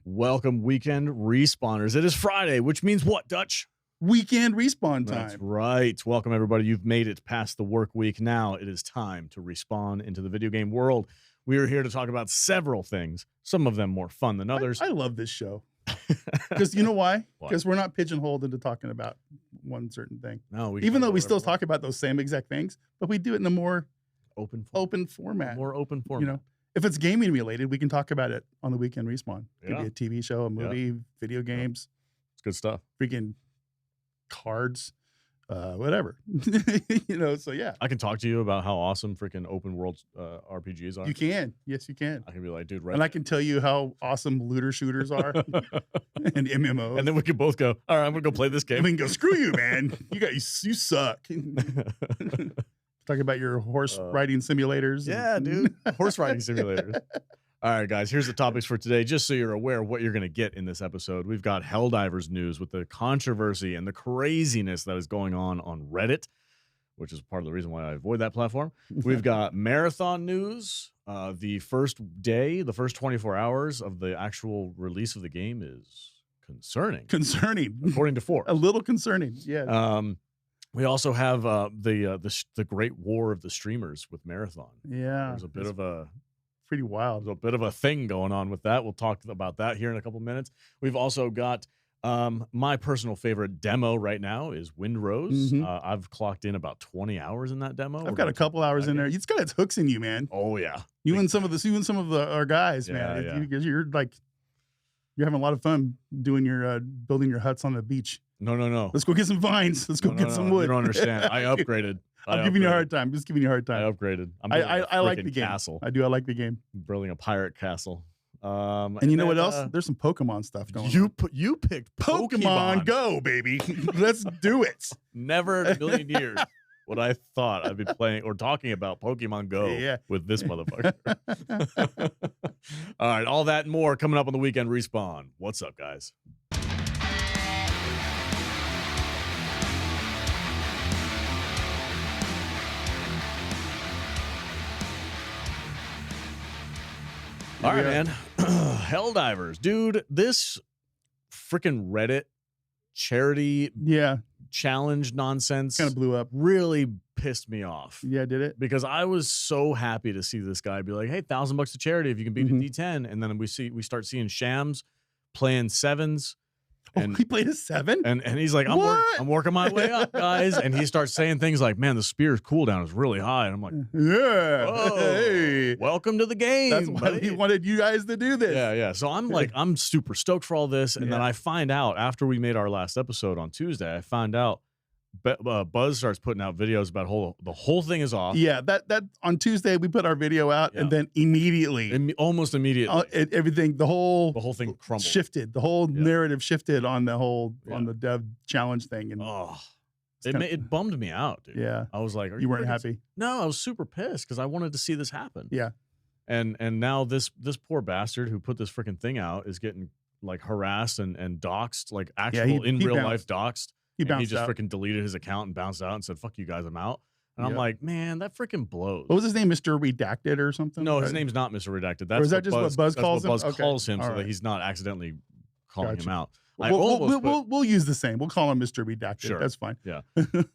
Welcome, weekend respawners. It is Friday, which means what, Dutch? Weekend respawn time. That's right. Welcome, everybody. You've made it past the work week. Now it is time to respawn into the video game world. We are here to talk about several things, some of them more fun than others. I love this show. Because you know why? Because we're not pigeonholed into talking about one certain thing. No, even though we still talk about those same exact things, but we do it in a more open format. More open format. You know, if it's gaming related, we can talk about it on the weekend respawn. It Yeah. could be a TV show, a movie, video games. It's good stuff. Freaking cards, whatever. You know, so yeah. I can talk to you about how awesome freaking open world RPGs are. You can. Yes, you can. I can be like, dude, right. And I can tell you how awesome looter shooters are and MMOs. And then we can both go, all right, I'm going to go play this game. And we can go, screw you, man. You suck. Talk about your horse riding simulators. Yeah, dude. Horse riding simulators. All right, guys, here's the topics for today. Just so you're aware of what you're going to get in this episode. We've got Helldivers news with the controversy and the craziness that is going on Reddit, which is part of the reason why I avoid that platform. We've got marathon news. The first day, the first 24 hours of the actual release of the game is concerning. Concerning. According to Forbes. A little concerning, yeah. We also have the great war of the streamers with Marathon. Yeah. There's a bit of a pretty wild. There's a bit of a thing going on with that. We'll talk about that here in a couple minutes. We've also got my personal favorite demo right now is Windrose. I've clocked in about 20 hours in that demo. I've got a couple hours in there. It's got its hooks in you, man. Oh yeah. You and some of our guys, man. Yeah. You're having a lot of fun doing your building your huts on the beach. No. Let's go get some vines. Let's go get some wood. You don't understand. I upgraded. I'm giving you a hard time. Just giving you a hard time. I upgraded. I like the game. Castle. I do. I like the game. I'm building a pirate castle. And you know what else? There's some Pokemon stuff going on. You picked Pokemon Go, baby. Let's do it. Never in a million years would I thought I'd be playing or talking about Pokemon Go with this motherfucker. All right, all that and more coming up on the weekend respawn. What's up, guys? All right, man. Helldivers. Dude, this freaking Reddit charity challenge nonsense kind of blew up. Really pissed me off. Yeah, did it? Because I was so happy to see this guy be like, hey, $1,000 to charity if you can beat a D10. And then we start seeing Shams playing sevens. And he played a 7? And he's like, I'm working my way up, guys. And he starts saying things like, man, the spear's cooldown is really high. And I'm like, yeah, hey, welcome to the game. That's why he wanted you guys to do this. Yeah. So I'm like, I'm super stoked for all this. And then I find out after we made our last episode on Tuesday, I find out Buzz starts putting out videos about the whole thing is off. Yeah, that on Tuesday we put our video out, and then almost immediately, everything, the whole thing crumbled, shifted. The whole narrative shifted on the whole on the dev challenge thing, and it bummed me out, dude. Yeah, I was like, you weren't happy? No, I was super pissed because I wanted to see this happen. Yeah, and now this poor bastard who put this freaking thing out is getting like harassed and doxxed, like actual in real life doxxed. He just freaking deleted his account and bounced out and said, fuck you guys, I'm out. And I'm like, man, that freaking blows. What was his name? Mr. Redacted or something? No, his name's not Mr. Redacted. Or is that just what Buzz calls him? Buzz calls him so that he's not accidentally calling him out. We'll use the same. We'll call him Mr. Redacted. Sure. That's fine. Yeah.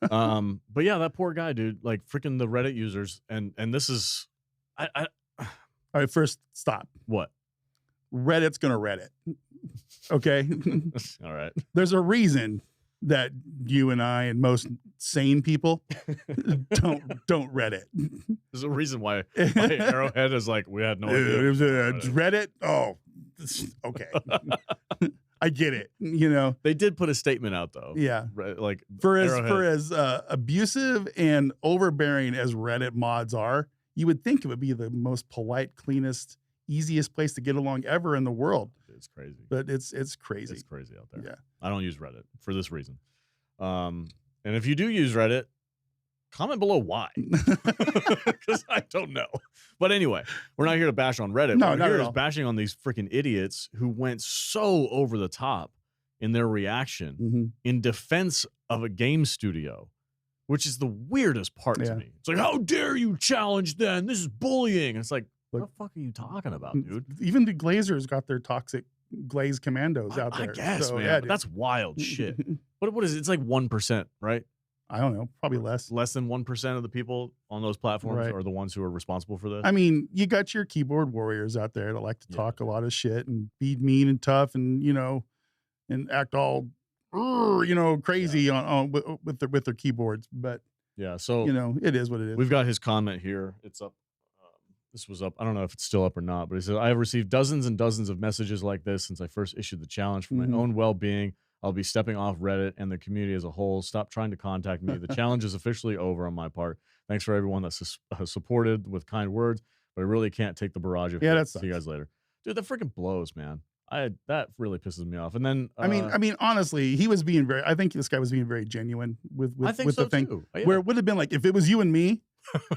But yeah, that poor guy, dude, like freaking the Reddit users. And this is, all right, first stop. What? Reddit's going to Reddit. Okay. All right. There's a reason that you and I and most sane people don't Reddit. There's a reason why Arrowhead is like, we had no idea. It was Reddit. Oh, okay. I get it. You know, they did put a statement out though. Yeah, like for as abusive and overbearing as Reddit mods are, you would think it would be the most polite, cleanest, easiest place to get along ever in the world. It's crazy, but it's crazy. It's crazy out there. Yeah, I don't use Reddit for this reason. And if you do use Reddit, comment below why, because I don't know. But anyway, we're not here to bash on Reddit. No, we're not here at is all. bashing on these freaking idiots who went so over the top in their reaction in defense of a game studio, which is the weirdest part to me. It's like, how dare you challenge them? This is bullying. It's like, what the fuck are you talking about, dude? Even the Glazers got their toxic glazed commandos out I there. guess, So, man. yeah, But that's wild shit. What is it? It's like 1%, right? I don't know, probably less. Less than 1% of the people on those platforms Right. are the ones who are responsible for this. I mean, you got your keyboard warriors out there that like to talk a lot of shit and be mean and tough and, you know, and act all, you know, crazy on with their keyboards. But yeah, so you know, it is what it is. we've got his comment here. It's up. This was up. I don't know if it's still up or not, but he says, I have received dozens and dozens of messages like this since I first issued the challenge for my own well-being. I'll be stepping off Reddit and the community as a whole. Stop trying to contact me. The challenge is officially over on my part. Thanks for everyone that's supported with kind words, but I really can't take the barrage of hate. See you guys later. Dude, that freaking blows, man. That really pisses me off. And then I mean, honestly, he was being I think this guy was being very genuine with the thing. Too. Where it would have been like, if it was you and me,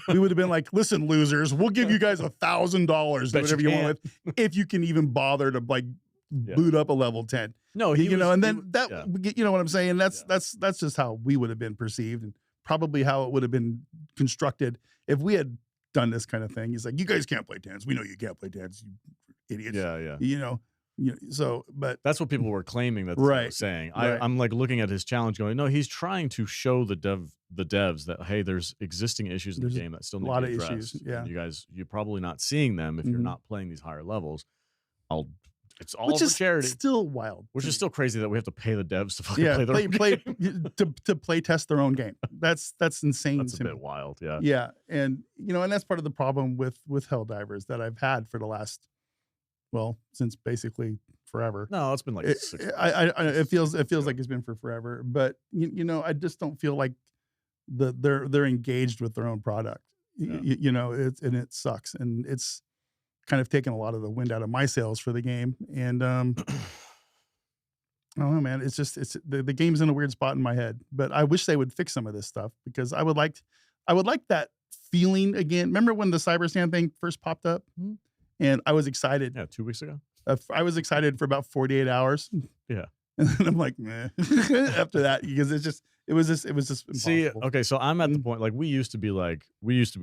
we would have been like, listen, losers, we'll give you guys $1,000, do whatever you want with, if you can even bother to like boot up a level 10. No, you know, and then you know what I'm saying? That's just how we would have been perceived, and probably how it would have been constructed if we had done this kind of thing. He's like, you guys can't play tens. We know you can't play tens, you idiots. Yeah. You know, so, but that's what people were claiming that they were saying. I'm like looking at his challenge going, no, he's trying to show the devs that, hey, there's existing issues in the game that still need to be addressed. Issues. Yeah. And you're probably not seeing them if you're not playing these higher levels. It's all which for is charity. Still wild. Which is still crazy that we have to pay the devs to fucking play test their own game. That's insane. That's a bit wild. Yeah. Yeah. And you know, and that's part of the problem with Helldivers that I've had for the last, well, since basically forever. No, it's been like it feels like it's been for forever. But you know, I just don't feel like they're engaged with their own product. Yeah. You know, it sucks, and it's kind of taken a lot of the wind out of my sails for the game. And I don't know, man. It's just the game's in a weird spot in my head. But I wish they would fix some of this stuff, because I would like that feeling again. Remember when the Cybersand thing first popped up? Mm-hmm. And I was excited. Yeah, 2 weeks ago. I was excited for about 48 hours. Yeah. And then I'm like, meh. After that, because it was just impossible. See, okay, so I'm at the point, like, we used to be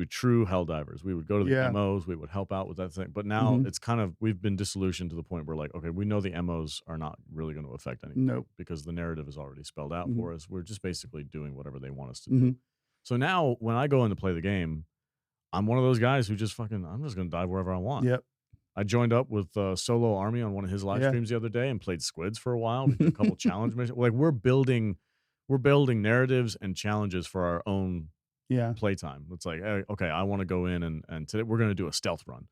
true Helldivers. We would go to the MOs, we would help out with that thing. But now it's kind of, we've been disillusioned to the point where, like, okay, we know the MOs are not really going to affect anything. Nope. Because the narrative is already spelled out for us. We're just basically doing whatever they want us to do. So now when I go in to play the game, I'm one of those guys who just I'm just going to dive wherever I want. Yep. I joined up with Solo Army on one of his live streams the other day and played Squids for a while. We did a couple challenge missions. Like, we're building narratives and challenges for our own playtime. It's like, hey, okay, I want to go in and today we're going to do a stealth run.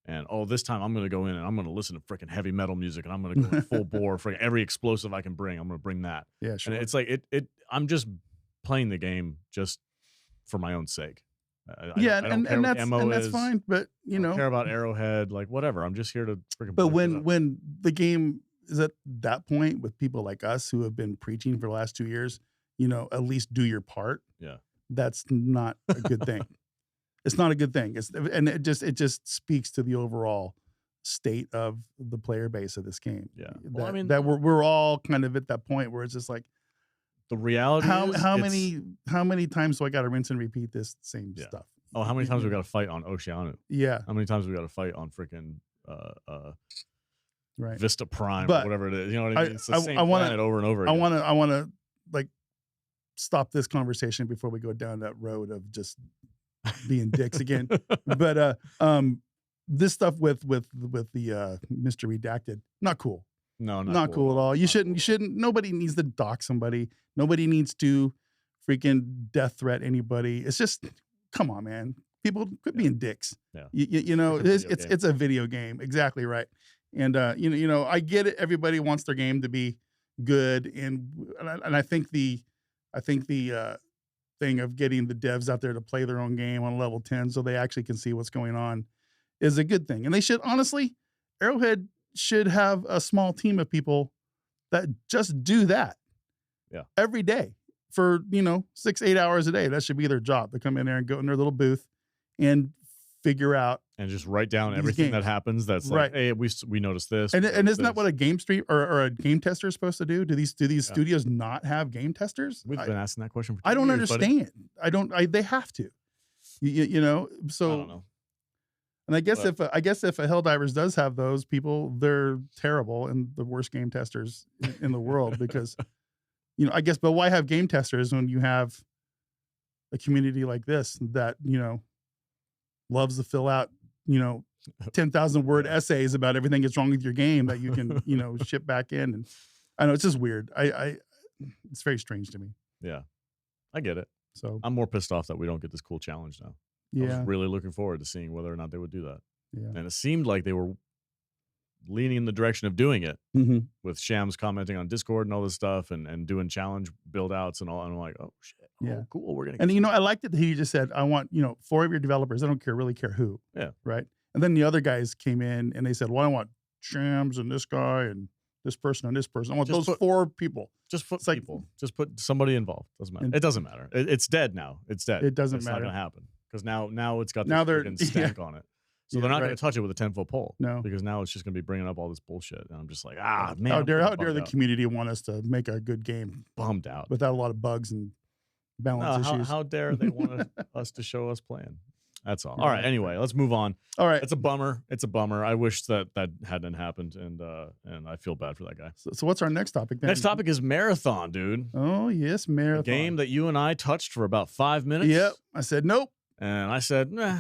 And this time I'm going to go in and I'm going to listen to freaking heavy metal music, and I'm going to go in full bore for every explosive I can bring. I'm going to bring that. Yeah, sure. And it's like I'm just playing the game just for my own sake. And that's fine, but you know, I don't care about Arrowhead, like whatever. I'm just here to freaking. But when the game is at that point with people like us who have been preaching for the last 2 years, you know, at least do your part. Yeah, that's not a good thing. It's not a good thing. It just speaks to the overall state of the player base of this game. Yeah, that we're all kind of at that point where it's just like, the reality how many times do I got to rinse and repeat this same stuff? Oh, how many times we got to fight on Oceanu? Yeah. How many times we got to fight on freaking right. Vista Prime or whatever it is? You know what I mean? It's the same planet over and over again. I want to like stop this conversation before we go down that road of just being dicks again. But this stuff with the Mr. Redacted, not cool. No, not cool at all. You shouldn't. Nobody needs to dox somebody. Nobody needs to freaking death threat anybody. It's just, come on, man. People quit being dicks. Yeah. You know, it's a video game. Exactly right. And you know, I get it. Everybody wants their game to be good, and I think the thing of getting the devs out there to play their own game on level 10 so they actually can see what's going on is a good thing. And they should, honestly, Arrowhead should have a small team of people that just do that every day for 6-8 hours a day. That should be their job, to come in there and go in their little booth and figure out and just write down everything that happens. That's like, hey, we noticed this. And isn't that what a game stream or a game tester is supposed to do? Do these studios not have game testers? We've been asking that question for 2 I don't years, understand. Buddy. They have to. You know, so I don't know. And I guess if a Helldivers does have those people, they're terrible and the worst game testers in the world because, I guess, but why have game testers when you have a community like this that, loves to fill out, 10,000 word essays about everything that's wrong with your game that you can, ship back in. And I know it's just weird. It's very strange to me. Yeah, I get it. So I'm more pissed off that we don't get this cool challenge now. I was really looking forward to seeing whether or not they would do that. Yeah. And it seemed like they were leaning in the direction of doing it with Shams commenting on Discord and all this stuff and doing challenge build outs and all. And I'm like, oh shit. Oh, cool. We're going to And I liked it that he just said, I want, 4 of your developers. I don't really care who. Yeah. Right. And then the other guys came in and they said, well, I want Shams and this guy and this person and this person. I want those 4 people. Just put people. Just put somebody involved. Doesn't matter. It doesn't matter. It's dead now. It's dead. It doesn't matter. matter. It's not going to happen. Because now it's got this freaking stank on it. So they're not going to touch it with a 10-foot pole. No. Because now it's just going to be bringing up all this bullshit. And I'm just like, man. How dare the community want us to make a good game? Bummed out. Without a lot of bugs and balance issues. How dare they want us to show us playing? That's all. All right. Anyway, let's move on. All right. It's a bummer. I wish that hadn't happened, and I feel bad for that guy. So what's our next topic then? Next topic is Marathon, dude. Oh yes, Marathon. A game that you and I touched for about 5 minutes. Yep. I said nope. And I said, nah.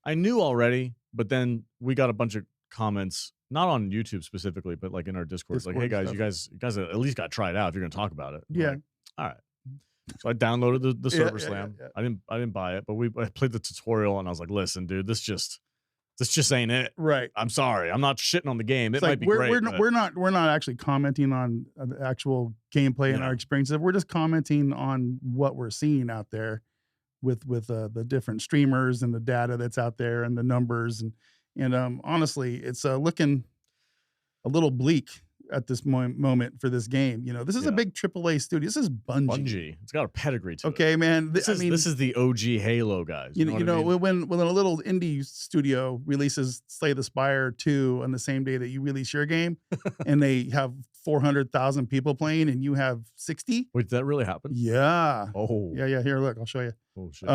I knew already, but then we got a bunch of comments, not on YouTube specifically, but like in our Discord, like, hey guys, you guys at least got to try it out if you're going to talk about it. Yeah. Like, all right. So I downloaded the Server Slam. Yeah. I didn't buy it, but I played the tutorial and I was like, listen, dude, this just ain't it. Right. I'm sorry. I'm not shitting on the game. It might be great. We're not actually commenting on the actual gameplay and our experiences. We're just commenting on what we're seeing out there with the different streamers and the data that's out there and the numbers and honestly, it's looking a little bleak at this moment for this game. This is a big AAA studio. This is Bunji. It's got a pedigree to it. Okay, man. This is the OG Halo guys. When a little indie studio releases Slay the Spire 2 on the same day that you release your game, and they have 400,000 people playing, and you have 60. Wait, did that really happen? Yeah. Oh. Yeah. Here, look. I'll show you. Oh shit.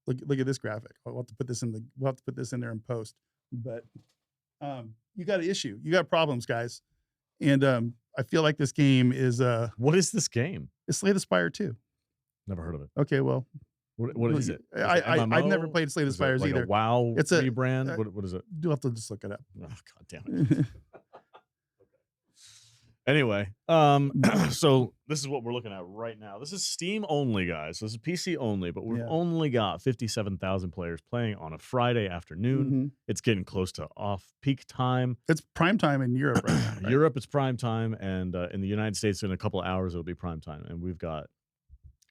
Look at this graphic. We'll have to put this in there in post. But you got an issue. You got problems, guys. And I feel like this game is what is this game? It's Slay the Spire 2. Never heard of it. Okay, well, what is it? I've never played Slay the Spires either. A WoW it's a rebrand. What is it? You'll have to just look it up. Oh, God damn it. Anyway, so this is what we're looking at right now. This is Steam only, guys. This is PC only, but we've only got 57,000 players playing on a Friday afternoon. It's getting close to off-peak time. It's prime time in Europe right now. Right? Europe, it's prime time, and in the United States, in a couple of hours, it'll be prime time. And we've got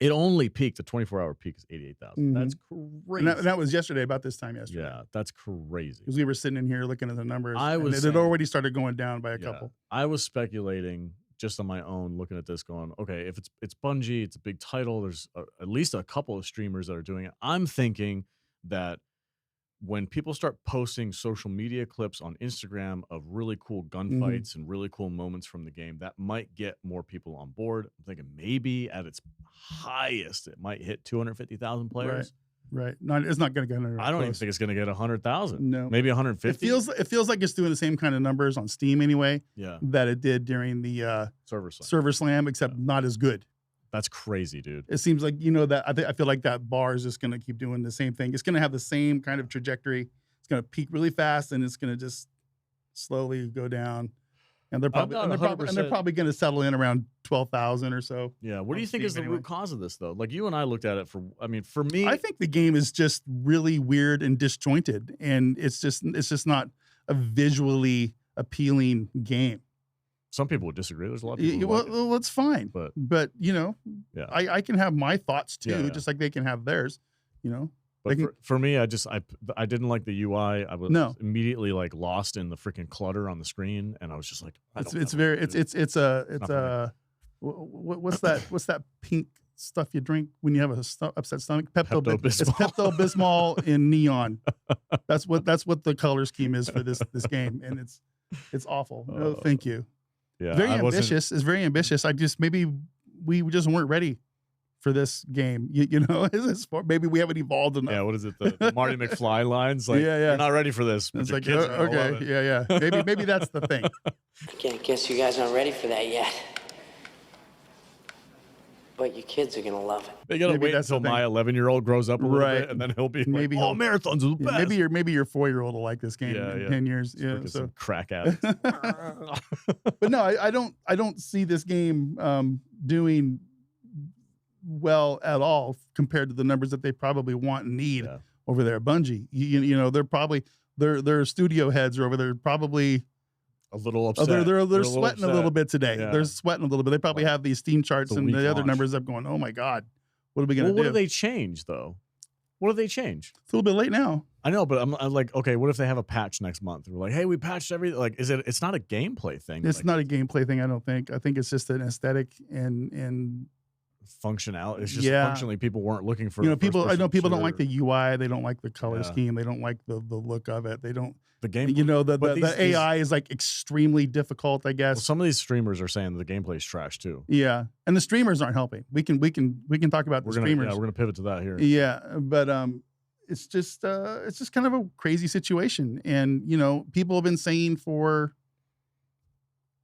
it only peaked. The 24-hour peak is 88,000. That's crazy. And that was yesterday, about this time yesterday. Yeah, that's crazy. Because we were sitting in here looking at the numbers. It had already started going down by a couple. I was speculating just on my own, looking at this, going, okay, if it's Bunji, it's a big title. There's at least a couple of streamers that are doing it. I'm thinking that when people start posting social media clips on Instagram of really cool gunfights and really cool moments from the game, that might get more people on board. I'm thinking maybe at its highest, it might hit 250,000 players. Right. It's not going to get. I don't even think it's going to get 100,000. No, maybe 150. It feels like it's doing the same kind of numbers on Steam anyway. Yeah. That it did during the Server Slam, except not as good. That's crazy, dude. It seems like, that I feel like that bar is just going to keep doing the same thing. It's going to have the same kind of trajectory. It's going to peak really fast and it's going to just slowly go down. And they're probably going to settle in around 12,000 or so. Yeah. What do you think is the root cause of this though? Like you and I looked at it for me, I think the game is just really weird and disjointed, and it's just not a visually appealing game. Some people would disagree. There's a lot of people. Well, that's fine. But I can have my thoughts too, just like they can have theirs. But for me, I didn't like the UI. I was immediately like lost in the freaking clutter on the screen, and I was just like, what's that pink stuff you drink when you have a upset stomach? Pepto-Bismol. It's Pepto-Bismol in neon. That's what the color scheme is for this game, and it's awful. No, thank you. Yeah, very ambitious. It's very ambitious. Maybe we just weren't ready for this game. You know, maybe we haven't evolved enough. Yeah, what is it? The Marty McFly lines? Like, Yeah, yeah. you're not ready for this. But It's your like, kids are gonna love okay, it. yeah. Maybe that's the thing. I guess you guys aren't ready for that yet. But your kids are gonna love it. They gotta Maybe wait that's the until thing. my 11-year-old grows up a little Right. bit, and then he'll be Maybe like, "Oh, he'll- marathons are the Yeah, best." maybe your 4-year-old will like this game in 10 years. Yeah, Freaking so some crack addicts. but no, I don't see this game doing well at all compared to the numbers that they probably want and need Yeah. over there at Bungie. You know, they're probably their studio heads are over there probably A little oh, upset. they're sweating a little bit today. Yeah. They're sweating a little bit. They probably have these Steam charts It's a and weak the other launch. numbers up going, "Oh my god, what are we gonna Well, what do?" do they change though? What do they change? It's a little bit late now. I know, but I'm like, okay, what if they have a patch next month? We're like, hey, we patched everything. Like, it's not a gameplay thing. It's like, not a gameplay thing, I don't think. I think it's just an aesthetic and functionality. It's just Yeah. functionally people weren't looking for. you know, a people. I know first-person people don't like shooter. the UI. They don't like the color Yeah. scheme. They don't like the look of it. They don't. the game. You know, the But these- AI is like extremely difficult, I Well, guess. some of these streamers are saying the gameplay is trash too. Yeah, and the streamers aren't helping. We can talk about the We're gonna streamers. we're gonna pivot to that here. Yeah, but it's just kind of a crazy situation, and you know, people have been saying for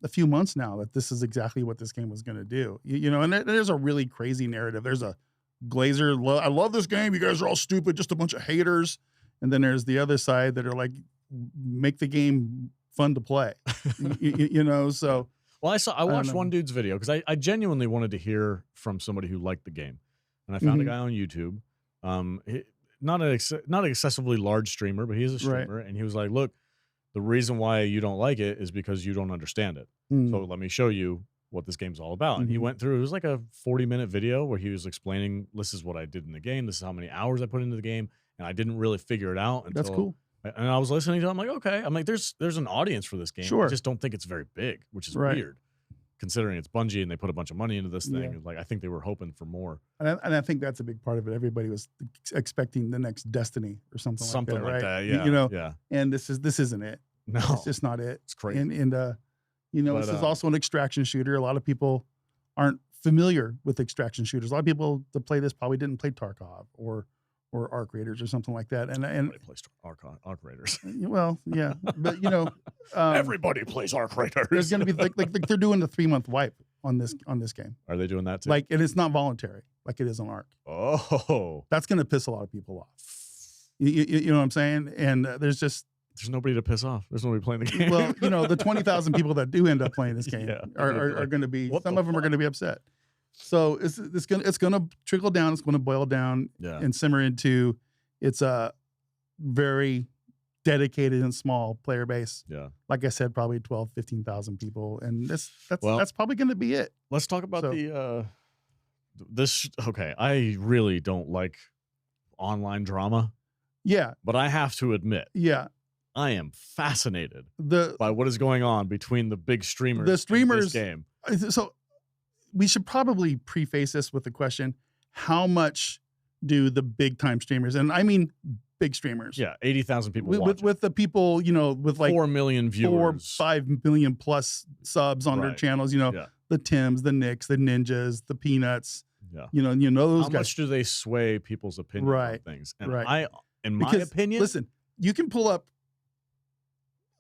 a few months now that this is exactly what this game was going to do. You know, and there's a really crazy narrative. There's a Glazer, I love this game. You guys are all stupid, just a bunch of haters. And then there's the other side that are like, make the game fun to play. You know, so Well, I watched know. one dude's video because I genuinely wanted to hear from somebody who liked the game, and I found a Mhm. guy on YouTube, not an excessively large streamer, but he's a Right. streamer, and he was like, "Look, the reason why you don't like it is because you don't understand it. Mm. So let me show you what this game's all about." And he Mhm. went through. It was like a 40-minute video where he was explaining, "This is what I did in the game. This is how many hours I put into the game, and I didn't really figure it out until." That's cool. And I was listening to him, I'm like, okay. I'm like, there's an audience for this game. I Sure. just don't think it's very big, which is Right. weird, considering it's Bungie and they put a bunch of money into this thing. Yeah. Like, I think they were hoping for more. And I think that's a big part of it. Everybody was expecting the next Destiny or something Something like that, like right? that. Yeah. You know, yeah. and this isn't it. No, It's just not it. it's crazy. And you know, But, this is also an extraction shooter. A lot of people aren't familiar with extraction shooters. A lot of people that play this probably didn't play Tarkov or Arc Raiders or something like that. And Everybody plays Arc Raiders. well, yeah, but you know, Everybody plays Arc Raiders. there's going to be like they're doing the 3-month wipe on this game. Are they doing that too? Like, and it's not voluntary like it is on Arc. oh, That's going to piss a lot of people off. You know what I'm saying? And there's nobody to piss off. There's nobody playing the game. well, you know, the 20,000 people that do end up playing this game Yeah. are going to be, What some the of them are going to be upset. So it's going to trickle down. It's going to boil down yeah. and simmer into it's a very dedicated and small player base. Yeah. Like I said, probably 12, 15,000 people. And Well- that's probably going to be it. Let's talk about So- this. Okay. I really don't like online drama, Yeah. but I have to admit, Yeah. I am fascinated The by what is going on between the big streamers. The streamers- in this game. So we should probably preface this with the question, how much do the big time streamers, and I mean big streamers, Yeah, 80,000 people with the people, you know, with like 4 million viewers. 5 million plus subs on their Right. channels, you know, Yeah. the Tims, the Nicks, the Ninjas, the Peanuts, Yeah. you know those How guys. much do they sway people's opinion on Right, things? And right. in my Because, opinion, listen, you can pull up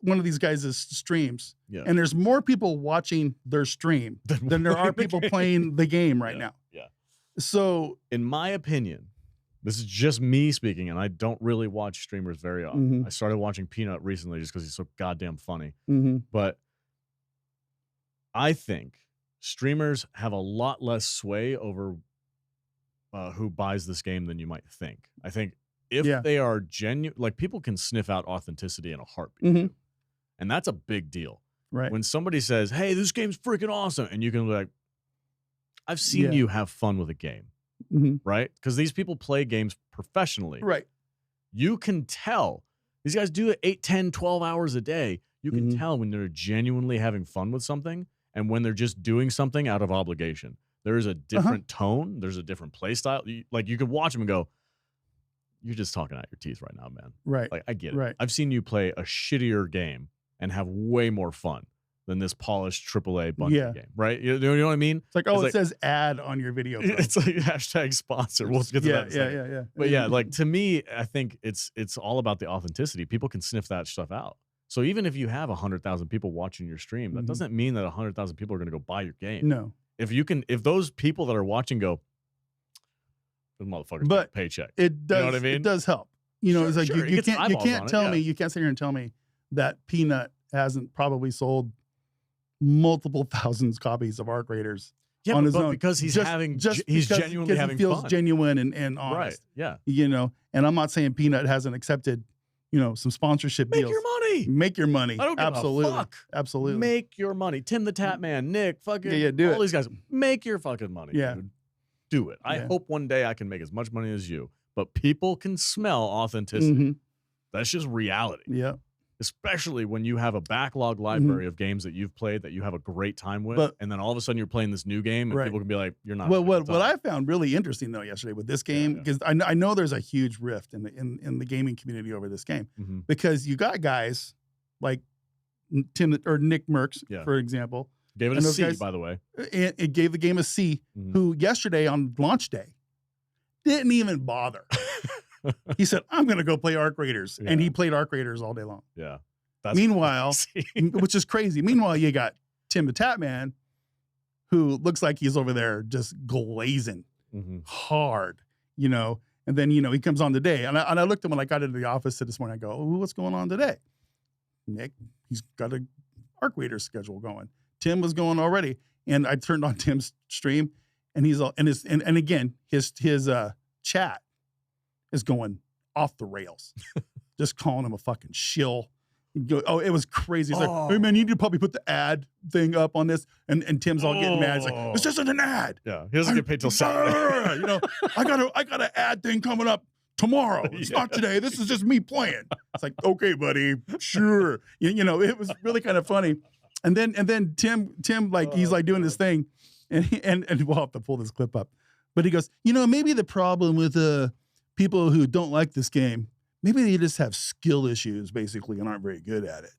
one of these guys' streams, yeah, and there's more people watching their stream than there are people playing the game right Yeah, now. yeah. So In my opinion, this is just me speaking, and I don't really watch streamers very often. Mhm. I started watching Peanut recently just because he's so goddamn funny. mhm. But I think streamers have a lot less sway over who buys this game than you might think. I think if Yeah. they are genuine, like people can sniff out authenticity in a heartbeat. Mhm. And that's a big deal. Right. When somebody says, "Hey, this game's freaking awesome," and you can be like, "I've seen Yeah. you have fun with a game," Mhm. right? Because these people play games professionally. Right. You can tell these guys do it 8, 10, 12 hours a day. You can Mhm. tell when they're genuinely having fun with something and when they're just doing something out of obligation. There is a different tone. There's a different play style. Like you could watch them and go, "You're just talking out your teeth right now, man." Right. Like I get it. Right. I've seen you play a shittier game and have way more fun. than this polished AAA Bunji game, right? You know what I mean? It's like, it says ad on your video. Bro. It's like hashtag sponsor. We'll get to that in a second. Yeah. But yeah, like to me, I think it's all about the authenticity. People can sniff that stuff out. So even if you have 100,000 people watching your stream, that doesn't mean that 100,000 people are going to go buy your game. No. If those people that are watching go, the motherfuckers get a paycheck. It does. You know what I mean? It does help. You know, it's like you can't tell me, you can't sit here and tell me that Peanut hasn't probably sold multiple thousands copies of Arc Raiders on his own, because he's genuinely having feels fun. genuine and honest. Right. Yeah. You know, and I'm not saying Peanut hasn't accepted, you know, some sponsorship deals. Make your money. Make your money. I don't give Absolutely. a fuck. Absolutely. Make your money. TimTheTatman, Nick, fucking do all these guys. Make your fucking money. Yeah. Dude. Do it. I hope one day I can make as much money as you. But people can smell authenticity. That's just reality. Yeah. Especially when you have a backlog library of games that you've played that you have a great time with, and then all of a sudden you're playing this new game, and people can be like, "You're not." Well, what I found really interesting though yesterday with this game, because I know there's a huge rift in the gaming community over this game, because you got guys like Nick Merckx, for example, gave it a C, by the way. It gave the game a C. Who yesterday on launch day didn't even bother. He said, "I'm going to go play Arc Raiders," and he played Arc Raiders all day long. Yeah. Meanwhile, which is crazy. Meanwhile, you got TimTheTatman, who looks like he's over there just glazing hard, you know. And then, you know, he comes on today, and I looked at him when I got into the office this morning. I go, "Oh, what's going on today?" Nick, he's got a Arc Raiders schedule going. Tim was going already, and I turned on Tim's stream, and he's all and again his chat is going off the rails, just calling him a fucking shill. Oh, it was crazy. He's like, "Hey man, you need to probably put the ad thing up on this." And Tim's all getting mad. He's like, "This isn't an ad. Yeah, he doesn't get paid till Saturday. You know, I got an ad thing coming up tomorrow. It's not today. This is just me playing." It's like, "Okay, buddy, sure." You know, it was really kind of funny. And then Tim like he's like doing this thing, and we'll have to pull this clip up. But he goes, "You know, maybe the problem with people who don't like this game, maybe they just have skill issues, basically, and aren't very good at it."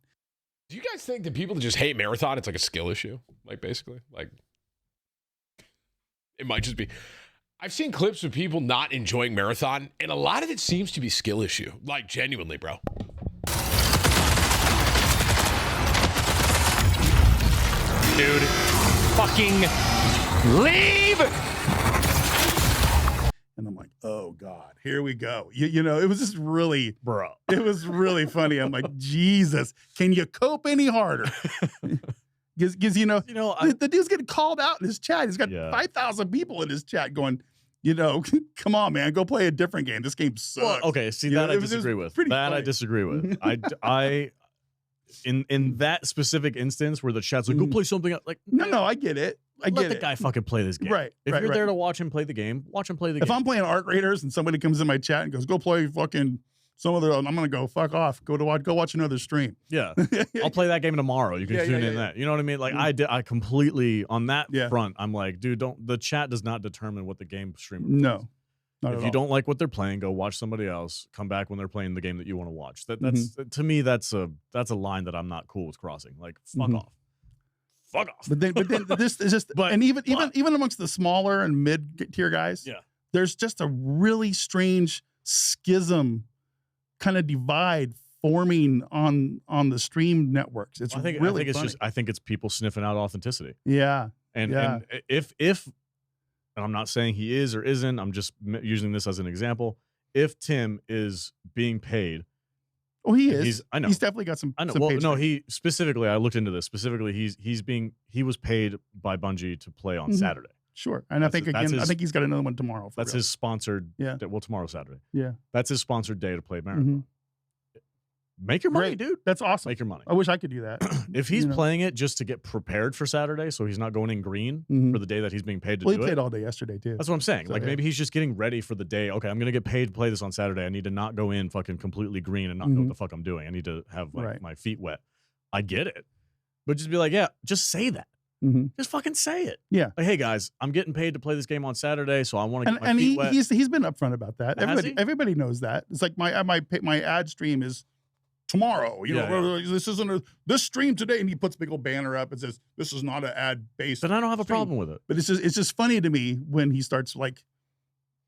Do you guys think that people that just hate Marathon, it's like a skill issue? Like, basically? Like, it might just be. I've seen clips of people not enjoying Marathon, and a lot of it seems to be skill issue. Like, genuinely, bro. Dude, fucking leave! And I'm like, "Oh God, here we go." You know, it was just really, it was really funny. I'm like, Jesus, can you cope any harder? Because you know, the dude's getting called out in his chat. He's got 5,000 people in his chat going, you know, "Come on, man, go play a different game. This game sucks." Well, okay, see, that I disagree with. That I disagree with. I in that specific instance where the chat's like, "Go play something else." Like, no, I get it. Let the guy fucking play this game. Right. If you're there to watch him play the game, watch him play the game. If I'm playing Arc Raiders and somebody comes in my chat and goes, "Go play fucking some other," I'm gonna go, "Fuck off. Go watch another stream." Yeah. I'll play that game tomorrow. You can tune in that. You know what I mean? Like I completely on that front, I'm like, dude, the chat does not determine what the game streamer plays. No. If you don't like what they're playing, go watch somebody else. Come back when they're playing the game that you want to watch. That's to me, that's a line that I'm not cool with crossing. Like, fuck off. Fuck off. But then this is just, and even amongst the smaller and mid tier guys, there's just a really strange schism kind of divide forming on the stream networks. It's really funny. I think it's people sniffing out authenticity. Yeah. And if and I'm not saying he is or isn't, I'm just using this as an example. If Tim is being paid, oh, he is. I know. He's definitely got some. I know. Some well, no, he specifically. I looked into this specifically. He was paid by Bunji to play on Saturday. Sure, and I think he's got another one tomorrow. That's his sponsored. Yeah. Well, tomorrow's Saturday. Yeah. That's his sponsored day to play Marathon. Make your money, dude. That's awesome. Make your money. I wish I could do that. If he's playing it just to get prepared for Saturday, so he's not going in green for the day that he's being paid to do it. He played all day yesterday too. That's what I'm saying. So, like maybe he's just getting ready for the day. Okay, I'm gonna get paid to play this on Saturday. I need to not go in fucking completely green and not know what the fuck I'm doing. I need to have my feet wet. I get it, but just be like, yeah, just say that. Just fucking say it. Yeah. Like, hey guys, I'm getting paid to play this game on Saturday, so I want to get my feet wet. He's been upfront about that. Has he? Everybody knows that. It's like my ad stream is tomorrow. You Yeah, know, this isn't this stream today, and he puts a big old banner up and says, "This is not an ad based." But I don't have a stream. problem with it. But it's just funny to me when he starts like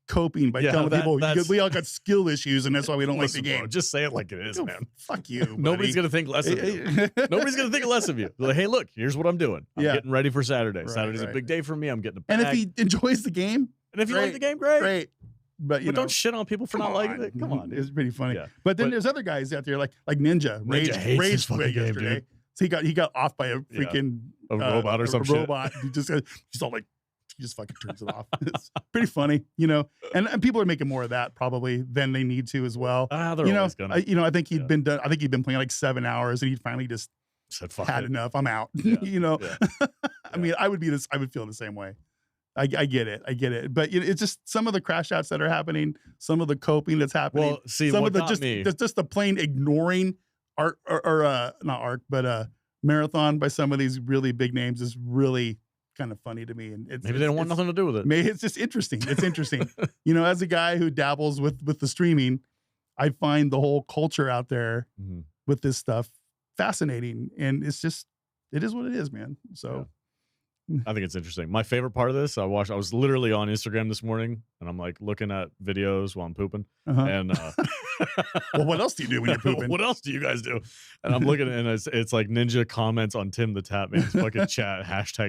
coping by telling people we all got skill issues, and that's why we don't like the game. Bro, just say it like it is, man. Fuck you. Nobody's gonna think less of you. Nobody's gonna think less of you. Like, hey, look, here's what I'm doing. I'm getting ready for Saturday. Saturday's a big day for me. I'm getting a bag. And if he enjoys the game, and if you like the game, great. But you know, don't shit on people for not liking it. Come on, it's pretty funny. Yeah. But then there's other guys out there like Ninja. Ninja hates this fucking game, yesterday. dude. So he got off by a freaking a robot or some shit. Robot. She's all like, he just fucking turns it off. It's pretty funny, you know. And people are making more of that probably than they need to as well. They're you know, always gonna. I think he'd been done. I think he'd been playing like 7 hours, and he finally just said, "Fuck had it. enough. I'm out." Yeah. You know. Yeah. I mean, I would feel the same way. I get it. But it's just some of the crash outs that are happening, some of the coping that's happening. Well, see, some what of the got just the plain ignoring art or not art, but marathon by some of these really big names is really kind of funny to me. And maybe they don't want nothing to do with it. Maybe it's just interesting. It's interesting. You know, as a guy who dabbles with the streaming, I find the whole culture out there with this stuff fascinating, and it is what it is, man. So. I think it's interesting. My favorite part of this, I was literally on Instagram this morning, and I'm like looking at videos while I'm pooping. And well, what else do you do when you're pooping? What else do you guys do? And I'm looking, and it's like Ninja comments on TimTheTatman's fucking chat,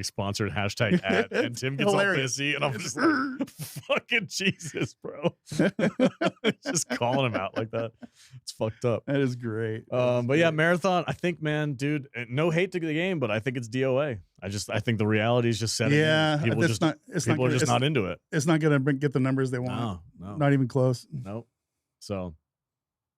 #sponsored, #ad, and Tim gets hilarious. all pissy, and I'm just like, fucking Jesus, bro. Just calling him out like that. It's fucked up. That is great. But yeah, marathon. I think, man, dude, no hate to the game, but I think it's DOA. I think the reality is just setting. Yeah, in. People are just not into it. It's not going to get the numbers they want. No, not even close. Nope. So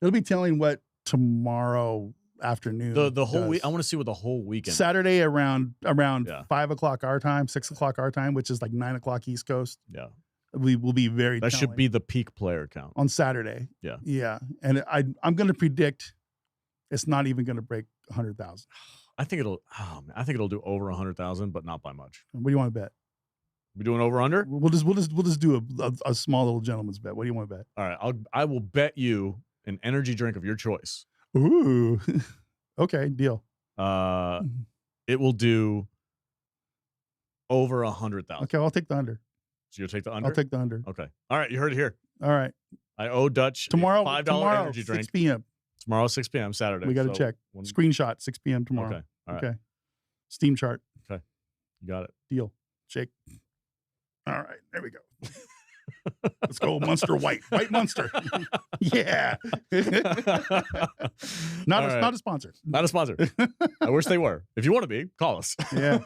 it'll be telling what tomorrow afternoon. The whole week. I want to see what the whole weekend. Saturday around 5 o'clock our time, 6 o'clock our time, which is like 9 o'clock East Coast. Yeah, we will be very. That should be the peak player count on Saturday. Yeah, and I'm going to predict it's not even going to break 100,000. I think it'll do over 100,000, but not by much. What do you want to bet? We doing over under? We'll just do a small little gentleman's bet. What do you want to bet? All right, I will bet you an energy drink of your choice. Ooh, okay, deal. It will do over 100,000. Okay, I'll take the under. So you'll take the under? I'll take the under. Okay. All right, you heard it here. All right. I owe Dutch tomorrow a $5 energy drink. 6 p.m. Tomorrow, 6 p.m. Saturday. We got to check. Screenshot 6 p.m. tomorrow. Okay. All right. Okay. Steam chart. Okay. You got it. Deal. Shake. All right. There we go. Let's go Munster White Munster. Yeah. Not a sponsor. Not a sponsor. I wish they were. If you want to be, call us. Yeah.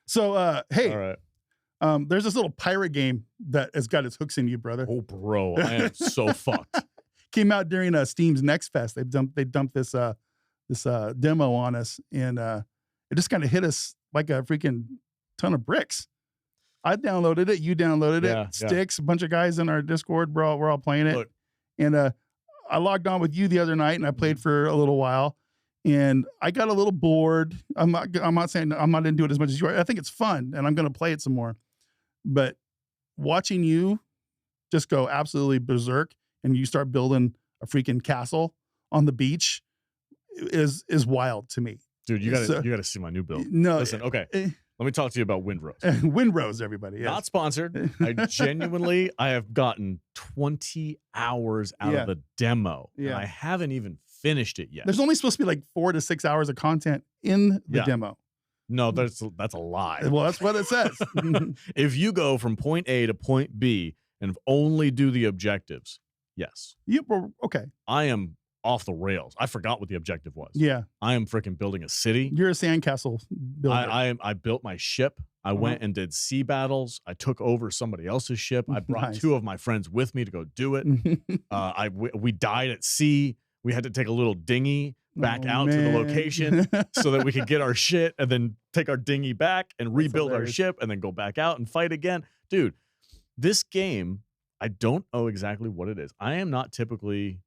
So hey. All right. There's this little pirate game that has got its hooks in you, brother. Oh, bro, I am so fucked. Came out during Steam's Next Fest. They dumped this demo on us, and it just kind of hit us like a freaking ton of bricks. I downloaded it. You downloaded it. Sticks. A bunch of guys in our Discord. We're all playing it. Look. And I logged on with you the other night, and I played for a little while, and I got a little bored. I'm not saying I'm not into it as much as you are. I think it's fun, and I'm going to play it some more. But watching you just go absolutely berserk, and you start building a freaking castle on the beach is wild to me. Dude, you gotta see my new build. No, listen, okay. Let me talk to you about Windrose. Windrose, everybody. Yes. Not sponsored. I have gotten 20 hours out of the demo. Yeah. And I haven't even finished it yet. There's only supposed to be like 4 to 6 hours of content in the demo. No, that's a lie. Well, that's what it says. If you go from point A to point B and only do the objectives, yes. Okay. I am off the rails. I forgot what the objective was. Yeah. I am freaking building a city. You're a sandcastle builder. I built my ship. I went and did sea battles. I took over somebody else's ship. I brought 2 of my friends with me to go do it. We died at sea. We had to take a little dinghy back out to the location so that we could get our shit and then take our dinghy back and rebuild our ship and then go back out and fight again. Dude, this game, I don't know exactly what it is. I am not typically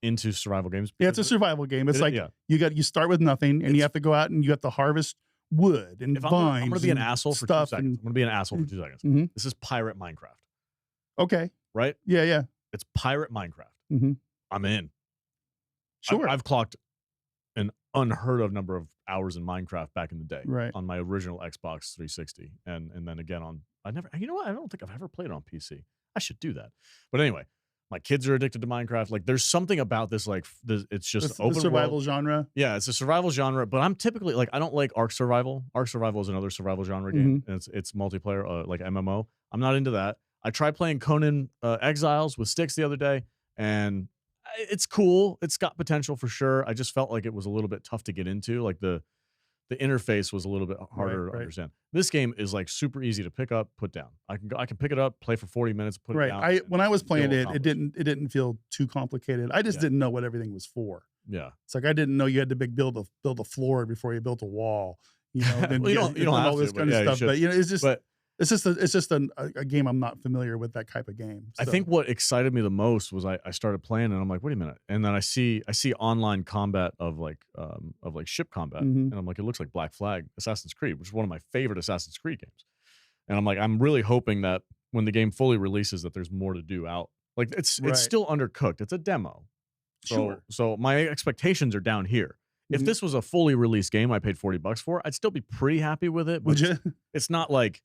into survival games. Yeah, it's a survival game. It's you start with nothing and you have to go out and you have to harvest wood and vines. I'm going to be an asshole for 2 seconds. I'm going to be an asshole for 2 seconds. This is pirate Minecraft. Okay. Right? Yeah. It's pirate Minecraft. I'm in. Sure. I've clocked an unheard of number of hours in Minecraft back in the day, Right. on my original Xbox 360, and then again on. I never. You know what? I don't think I've ever played it on PC. I should do that. But anyway, my kids are addicted to Minecraft. Like, there's something about this. Like, it's just the open survival world. genre. Yeah, it's a survival genre, but I'm typically like, I don't like Ark Survival. Ark Survival is another survival genre game, and it's multiplayer, like MMO. I'm not into that. I tried playing Conan Exiles with sticks the other day, and it's cool. It's got potential for sure. I just felt like it was a little bit tough to get into. Like the interface was a little bit harder to understand. This game is like super easy to pick up, put down. I can pick it up, play for 40 minutes, put it down. When I was playing it, accomplished. it didn't feel too complicated. I just didn't know what everything was for. Yeah, it's like I didn't know you had to build a floor before you built a wall. You know, then well, you don't have all this to, kind of stuff. But you know, it's just a game I'm not familiar with, that type of game. So. I think what excited me the most was I started playing and I'm like, wait a minute, and then I see online combat of like ship combat, and I'm like, it looks like Black Flag Assassin's Creed, which is one of my favorite Assassin's Creed games. And I'm like, I'm really hoping that when the game fully releases, that there's more to do out. Like it's still undercooked. It's a demo. So my expectations are down here. If this was a fully released game I paid $40 for, I'd still be pretty happy with it. But Would you? It's not like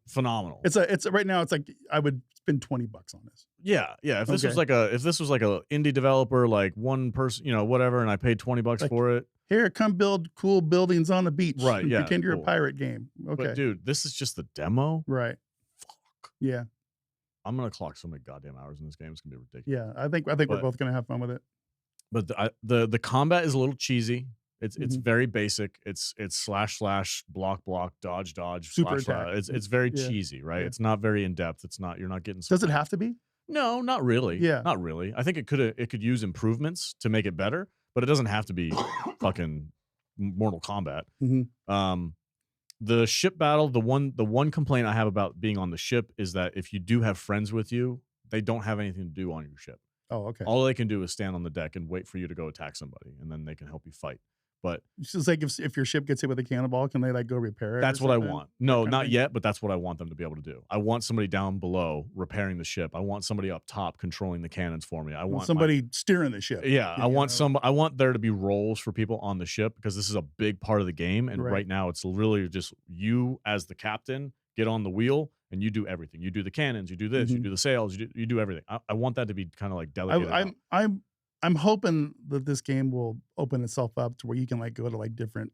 phenomenal. It's right now. It's like I would spend $20 on this. Yeah. If this was like a indie developer, like one person, you know, whatever, and I paid $20 for it. Here, come build cool buildings on the beach. Right. Yeah. Pretend you're a pirate game. Okay. But dude, this is just the demo. Right. Fuck. Yeah. I'm gonna clock so many goddamn hours in this game. It's gonna be ridiculous. Yeah. I think we're both gonna have fun with it. But the combat is a little cheesy. It's very basic. It's slash block dodge super slash. It's very cheesy, right? Yeah. It's not very in depth. It's not, you're not getting. Does it have to be? No, not really. Yeah, not really. I think it could use improvements to make it better, but it doesn't have to be fucking Mortal Kombat. The ship battle, the one complaint I have about being on the ship is that if you do have friends with you, they don't have anything to do on your ship. Oh, okay. All they can do is stand on the deck and wait for you to go attack somebody, and then they can help you fight. But it's just like if your ship gets hit with a cannonball, can they like go repair it? That's what I want. No, not yet, but that's what I want them to be able to do. I want somebody down below repairing the ship. I want somebody up top controlling the cannons for me. I want somebody steering the ship. Yeah, I want there to be roles for people on the ship, because this is a big part of the game, and right now it's really just you as the captain get on the wheel and you do everything. You do the cannons, you do this, you do the sails, you do everything. I want that to be kind of like delegated. I'm hoping that this game will open itself up to where you can like go to like different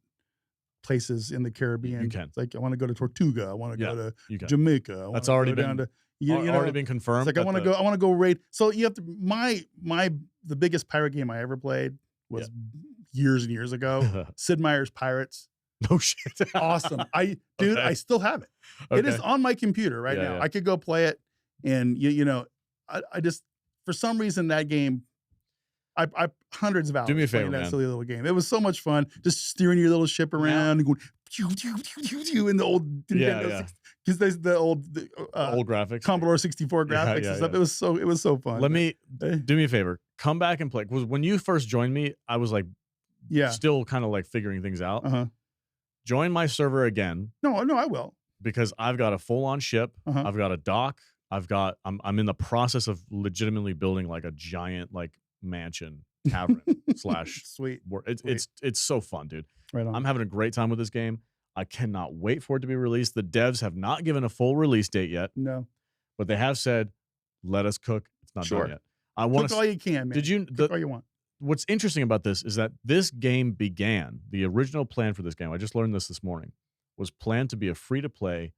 places in the Caribbean. You can. It's like I want to go to Tortuga. I want to go to Jamaica. That's already been down to, already been confirmed. It's like I want to go raid. So you have to the biggest pirate game I ever played was years and years ago. Sid Meier's Pirates. No shit. Awesome. I still have it. Okay. It is on my computer right now. I could go play it, and I just, for some reason, that game, I hundreds of hours. Do me a favor, that man. silly little game. It was so much fun, just steering your little ship around and going pew, pew, pew, pew, pew, in the old Nintendo, because there's the old graphics, Commodore 64 graphics and stuff. It was so fun. Do me a favor. Come back and play. Because when you first joined me, I was like, still kind of like figuring things out. Join my server again. No, I will. Because I've got a full-on ship. I've got a dock. I'm in the process of legitimately building like a giant like mansion tavern slash sweet. It's so fun, dude. Right on. I'm having a great time with this game. I cannot wait for it to be released. The devs have not given a full release date yet. No. But they have said, let us cook. It's not done yet. I want cook all you can, man. Cook all you want. What's interesting about this is that this game began, the original plan for this game, I just learned this morning, was planned to be a free-to-play,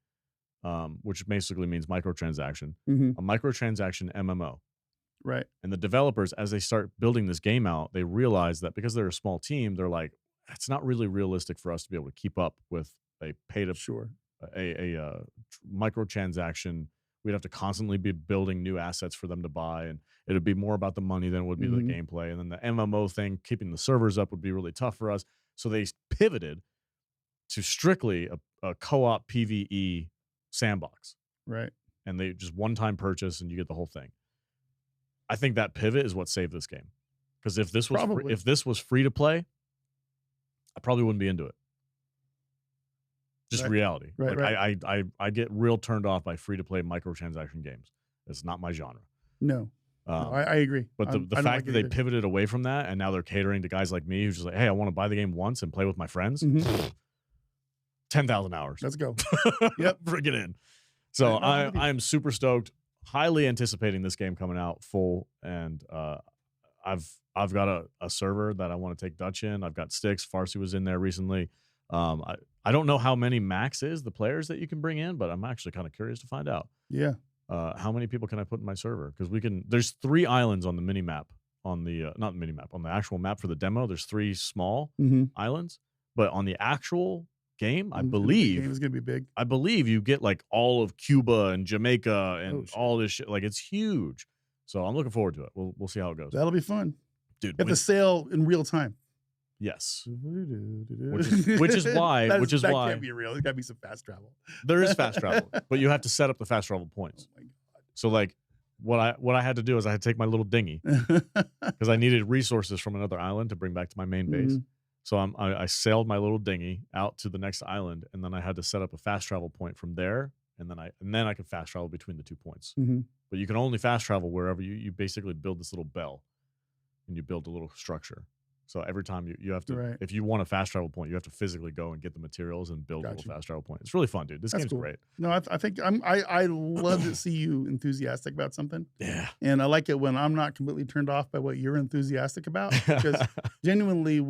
which basically means microtransaction, a microtransaction MMO. Right. And the developers, as they start building this game out, they realize that because they're a small team, they're like, it's not really realistic for us to be able to keep up with a microtransaction. We'd have to constantly be building new assets for them to buy, and it would be more about the money than it would be the gameplay. And then the MMO thing, keeping the servers up, would be really tough for us. So they pivoted to strictly a co-op PvE sandbox. Right. And they just one-time purchase and you get the whole thing. I think that pivot is what saved this game. Because if this was free to play, I probably wouldn't be into it. Just reality. Right, I get real turned off by free to play microtransaction games. It's not my genre. No. No, I agree. But the I don't fact like that it they either. pivoted away from that and now they're catering to guys like me who's just like, hey, I want to buy the game once and play with my friends. 10,000 hours. Let's go. Yep, bring it in. So No, I'm with you. I am super stoked, highly anticipating this game coming out full, and I've got a server that I want to take Dutch in. I've got Styx. Farsi was in there recently. I don't know how many max is the players that you can bring in, but I'm actually kind of curious to find out. Yeah. How many people can I put in my server? Because there's 3 islands on the mini map, on the not the mini map, on the actual map for the demo. There's 3 small islands, but on the actual game, I The believe game is gonna be big. I believe you get like all of Cuba and Jamaica and shit. all this shit. Like, it's huge. So I'm looking forward to it. We'll see how it goes. That'll be fun. Dude, You have to sail in real time. yes. Which is why- that why- can't be real. There's gotta be some fast travel. There is fast travel, but you have to set up the fast travel points. Oh So like what I had to do is I had to take my little dinghy my god. because I needed resources from another island to bring back to my main base. So I sailed my little dinghy out to the next island, and then I had to set up a fast travel point from there, and then I could fast travel between the 2 points. But you can only fast travel wherever you basically build this little bell, and you build a little structure. So every time you have to, Right. if you want a fast travel point, you have to physically go and get the materials and build a Gotcha. little fast travel point. It's really fun, dude. This That's game's cool. great. No, I think I love to see you enthusiastic about something. Yeah. And I like it when I'm not completely turned off by what you're enthusiastic about, because generally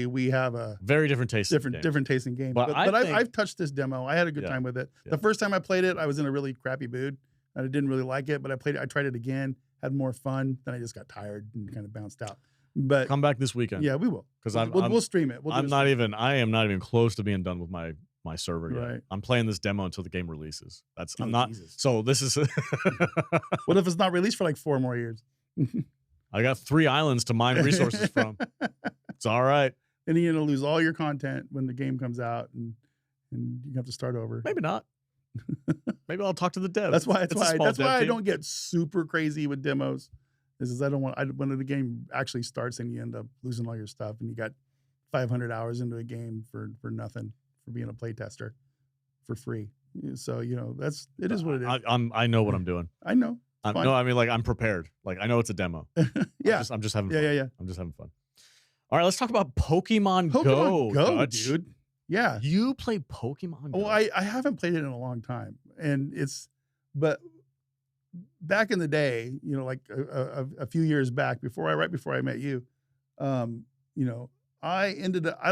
we have a Very different taste. in games. different taste in games. But But, I think- I've touched this demo. I had a good Yeah. time with it. Yeah. The first time I played it, I was in a really crappy mood and I didn't really like it. But I tried it again, had more fun. Then I just got tired and kind of bounced out. But Come back this weekend. yeah, we will. 'Cause we'll stream it. We'll do I am not even close to being done with my server yet. Right. I'm playing this demo until the game releases. I'm Oh, not. Jesus. So this is. What if it's not released for like 4 more years? I got 3 islands to mine resources from. It's all right. And you're gonna lose all your content when the game comes out, and you have to start over. Maybe not. Maybe I'll talk to the devs. That's why. It's a small dev I team. don't get super crazy with demos. Is I don't want. When the game actually starts and you end up losing all your stuff, and you got 500 hours into a game for nothing, for being a playtester for free. So it is what it is. I know what I'm doing. I know. Fine. No, I mean, like, I'm prepared. Like, I know it's a demo. Yeah. I'm just having fun. Yeah. I'm just having fun. All right, let's talk about Pokemon Go. Pokemon Go, Dutch. dude. Yeah. You play Pokemon Go? Oh, I haven't played it in a long time, but back in the day, like a few years back, right before I met you, I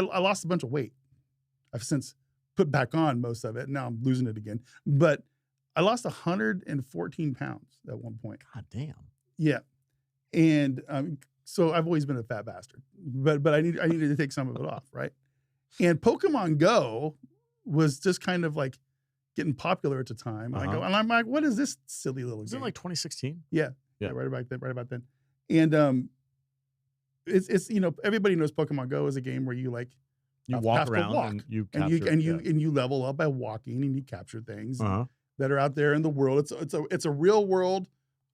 lost a bunch of weight. I've since put back on most of it. Now I'm losing it again, but I lost 114 pounds at one point. God damn. Yeah, and so I've always been a fat bastard, but I needed to take some of it off, right? And Pokemon Go was just kind of like getting popular at the time. And I'm like, what is this silly little Was game? it like 2016? Yeah, right about then. And it's everybody knows Pokemon Go is a game where you You have walk to around walk, and you and capture. you level up by walking, and you capture things Uh-huh. that are out there in the world. It's a real world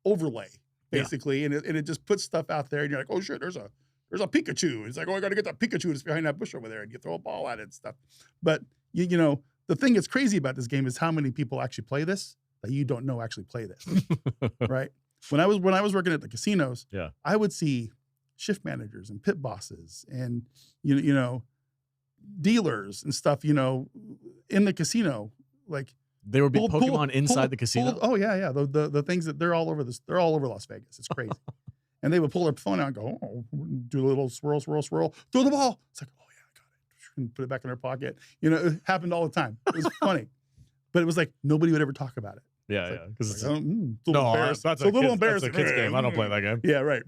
overlay basically, and it just puts stuff out there, and you're like, oh shit, there's a Pikachu. It's like, oh, I got to get that Pikachu that's behind that bush over there, and you throw a ball at it and stuff. But the thing that's crazy about this game is how many people actually play this that you don't know actually play this, right? When I was working at the casinos, Yeah. I would see shift managers and pit bosses and dealers and stuff, in the casino, like There would be pull- Pokemon inside pull- the casino. oh yeah. The things that they're all over they're all over Las Vegas. It's crazy. And they would pull their phone out and go, oh, do a little swirl, throw the ball. It's like, oh yeah, I got it. And put it back in their pocket. It happened all the time. It was funny, but it was like nobody would ever talk about it. Yeah, because It's like, it's a little embarrassing. that's It's a little embarrassing. That's a kid's game. I don't play that game. Yeah, right.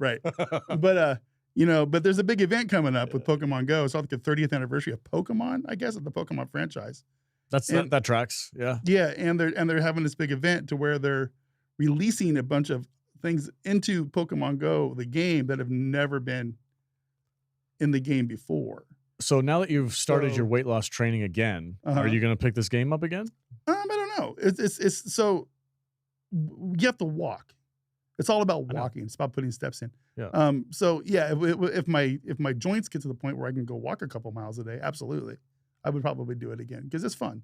But there's a big event coming up with Pokemon Go. It's like the 30th anniversary of Pokemon, I guess, of the Pokemon franchise. That tracks. Yeah. Yeah, and they're having this big event to where they're releasing a bunch of things into Pokemon Go, the game, that have never been in the game before. So now that you've started your weight loss training again, are you going to pick this game up again? I don't know. It's so you have to walk. It's all about walking. It's about putting steps in. Yeah. So yeah, if my joints get to the point where I can go walk a couple miles a day, absolutely, I would probably do it again because it's fun.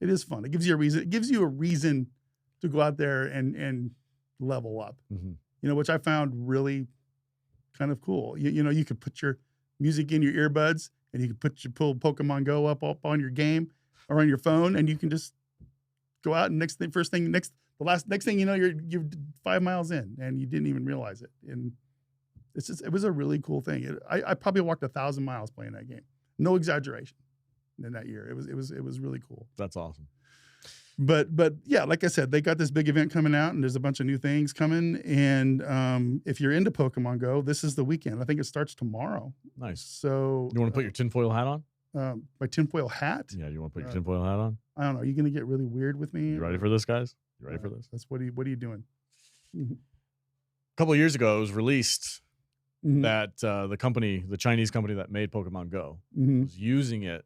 It is fun. It gives you a reason. It gives you a reason to go out there and level up. Mm-hmm. which I found really kind of cool. You could put your music in your earbuds and you could pull Pokemon Go up on your game or on your phone, and you can just go out and next thing you know, you're 5 miles in and you didn't even realize it. And it was a really cool thing. I probably walked 1,000 miles playing that game. No exaggeration. In that year, it was really cool. That's awesome. But yeah, like I said, they got this big event coming out, and there's a bunch of new things coming. And if you're into Pokemon Go, this is the weekend. I think it starts tomorrow. Nice. So you want to put your tinfoil hat on? My tinfoil hat? Yeah, you want to put your tinfoil hat on? I don't know. Are you going to get really weird with me? You ready for this, guys? You ready for this? That's what are you doing? A couple of years ago, it was released that the Chinese company that made Pokemon Go was using it,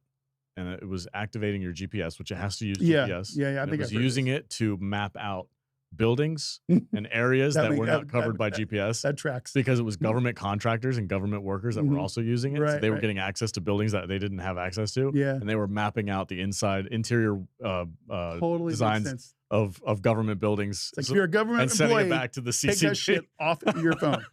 and it was activating your GPS, which it has to use GPS. Yeah. I think it was using it to map out buildings and areas that were not covered by GPS. That tracks. Because it was government contractors and government workers that were also using it. Right, so they were getting access to buildings that they didn't have access to. Yeah. And they were mapping out the interior Totally designs of government buildings. It's like if you're a government and sending employee, it back to the CCP. take that shit off your phone.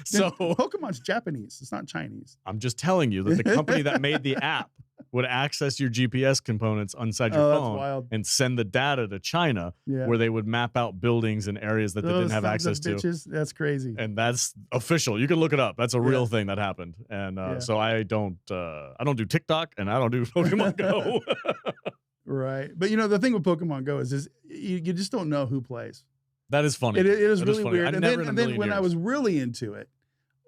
So Pokemon's Japanese. It's not Chinese. I'm just telling you that the company that made the app would access your GPS components inside your phone and send the data to China, where they would map out buildings and areas that they didn't have access to. That's crazy. And that's official. You can look it up. That's a real thing that happened. And so I don't do TikTok and I don't do Pokemon Go. Right. But the thing with Pokemon Go is you just don't know who plays. That is funny. It is really weird. And then when years. I was really into it,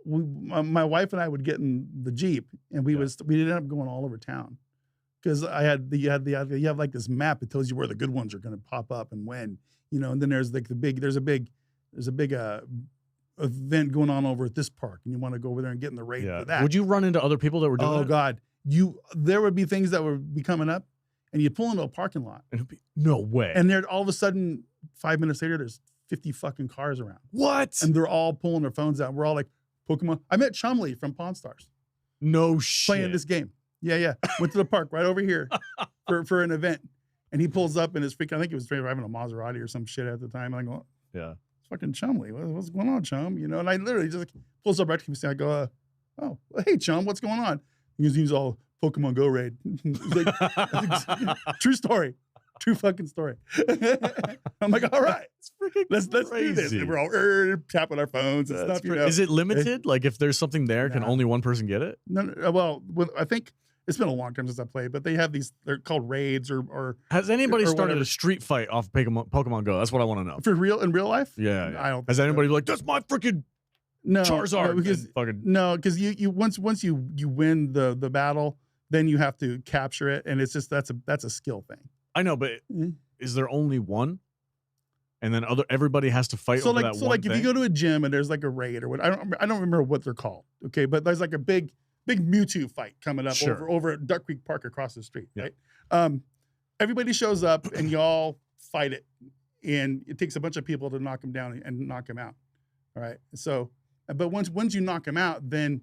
my wife and I would get in the Jeep, and we ended up going all over town, because you have like this map that tells you where the good ones are going to pop up and when, and then there's like there's a big event going on over at this park, and you want to go over there and get in the raid for that. Would you run into other people that were doing that? Oh God, there would be things that would be coming up, and you pull into a parking lot, and it'd be, no way, and there all of a sudden 5 minutes later there's 50 fucking cars around. What? And they're all pulling their phones out. We're all like, Pokemon. I met Chumley from Pawn Stars. No shit. Playing this game. Yeah. Went to the park right over here for an event. And he pulls up in his freaking, I think he was driving a Maserati or some shit at the time. And I go, yeah, it's fucking Chumley. What's going on, Chum? And I literally just pulls up right to me and I go, oh, hey, Chum, what's going on? He's all Pokemon Go raid. True story. True fucking story. I'm like, all right, let's do this. And we're all tapping our phones and stuff. Is it limited? Like, if there's something there, can only one person get it? No. Well, I think it's been a long time since I played, but they have these. They're called raids or. Has anybody started whatever. a street fight off Pokemon Go? That's what I want to know. For real, in real life? Yeah. I don't. Has anybody like, that's my freaking Charizard? Because you once you win the battle, then you have to capture it, and it's just that's a skill thing. I know, but is there only one? And then everybody has to fight over that one. So like if you go to a gym and there's like a raid or what, I don't remember what they're called. Okay, but there's like a big Mewtwo fight coming up over at Duck Creek Park across the street, right? Everybody shows up and y'all fight it, and it takes a bunch of people to knock him down and knock him out. All right. So, but once you knock him out, then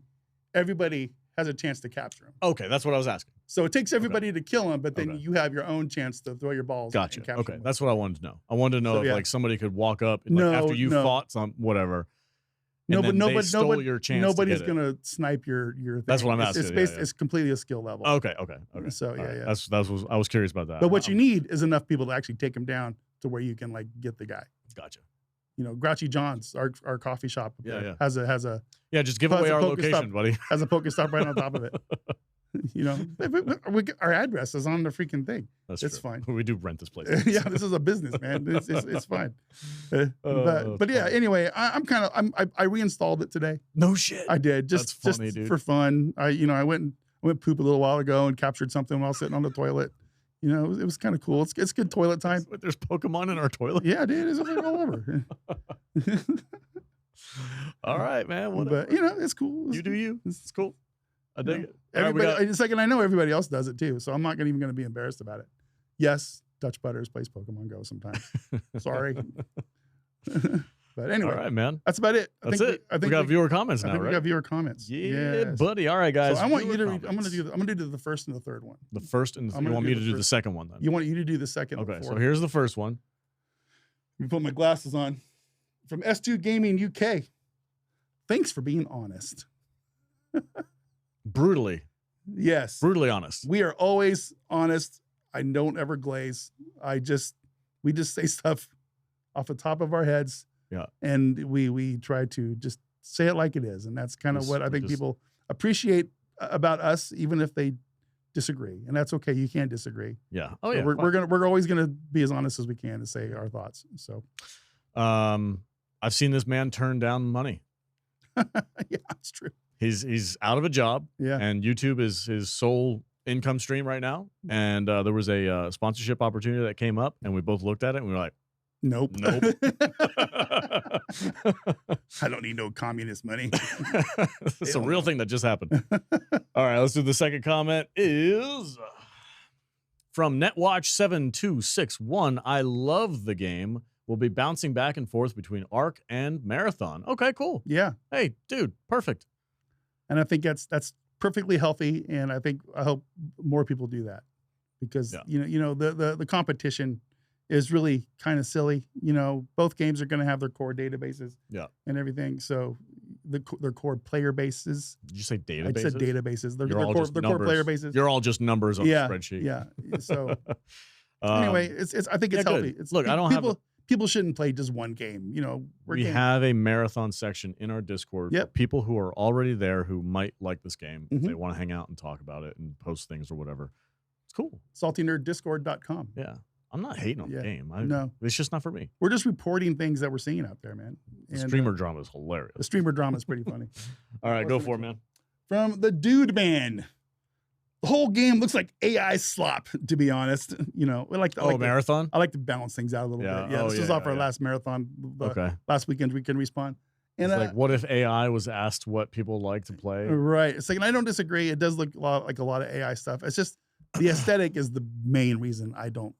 everybody has a chance to capture him. Okay, that's what I was asking. So it takes everybody to kill him, but then you have your own chance to throw your balls. Gotcha. And capture Okay, him. that's what I wanted to know. I wanted to know if like somebody could walk up and, after you fought some whatever. No, but nobody, your chance. Nobody's gonna snipe your thing. That's what I'm asking. It's completely a skill level. Okay. So yeah. I was curious about that. But what you need is enough people to actually take him down to where you can like get the guy. Gotcha. Grouchy John's, our coffee shop, has a just give away our location, buddy. Has a Pokestop right on top of it. Our address is on the freaking thing. It's fine. We do rent this place. Yeah, this is a business, man. It's fine. But yeah. Anyway, I reinstalled it today. No shit. I did just funny, dude. For fun. I went poop a little while ago and captured something while sitting on the toilet. It was kind of cool. It's good toilet time. There's Pokemon in our toilet. Yeah, dude, it's all over. All right, man. Whatever. But it's cool. You do you. It's cool. I dig it. Everybody, it's like, and I know everybody else does it too, so I'm not even going to be embarrassed about it. Yes, Dutch Butters plays Pokemon Go sometimes. Sorry. But anyway, all right, man. That's about it. I think we got viewer comments now, right? We got viewer comments. Yeah, buddy. All right, guys. So I want you to read. I'm going to do the first and the third one. The first and you want me to do the second one then? You want you to do the second. Okay, so here's the first one. Let me put my glasses on from S2 Gaming UK. Thanks for being honest. Brutally honest. We are always honest. I don't ever glaze. We just say stuff off the top of our heads. Yeah. And we try to just say it like it is. And that's kind of what I think people appreciate about us, even if they disagree. And that's okay. You can't disagree. Yeah. Oh yeah. We're always gonna be as honest as we can to say our thoughts. So I've seen this man turn down money. yeah, it's true. He's out of a job. Yeah. And YouTube is his sole income stream right now. And there was a sponsorship opportunity that came up, and we both looked at it and we were like, nope. I don't need no communist money. It's a real thing that just happened. All right, let's do the second comment. Is from Netwatch7261. I love the game. We'll be bouncing back and forth between Arc and Marathon. Okay, cool. Yeah. Hey, dude, perfect. And I think that's perfectly healthy, and I hope more people do that, because the competition is really kind of silly. Both games are going to have their core databases, and everything. So their core player bases. Did you say databases? I said databases. Their core player bases. You're all just numbers on the spreadsheet. Yeah. So anyway, I think it's healthy. Look, I don't people shouldn't play just one game. We have a marathon section in our Discord for people who are already there who might like this game. If they want to hang out and talk about it and post things or whatever. It's cool. SaltyNerdDiscord.com. Yeah. I'm not hating on the game. No. It's just not for me. We're just reporting things that we're seeing out there, man. The streamer drama is hilarious. The streamer drama is pretty funny. All right, go for it, man. From the Dude Man. The whole game looks like AI slop, to be honest. Marathon? I like to balance things out a little bit. Yeah, this was off our last marathon. Last weekend, we can respawn. And it's what if AI was asked what people like to play? Right. It's like, and I don't disagree. It does look like a lot of AI stuff. It's just the aesthetic is the main reason I don't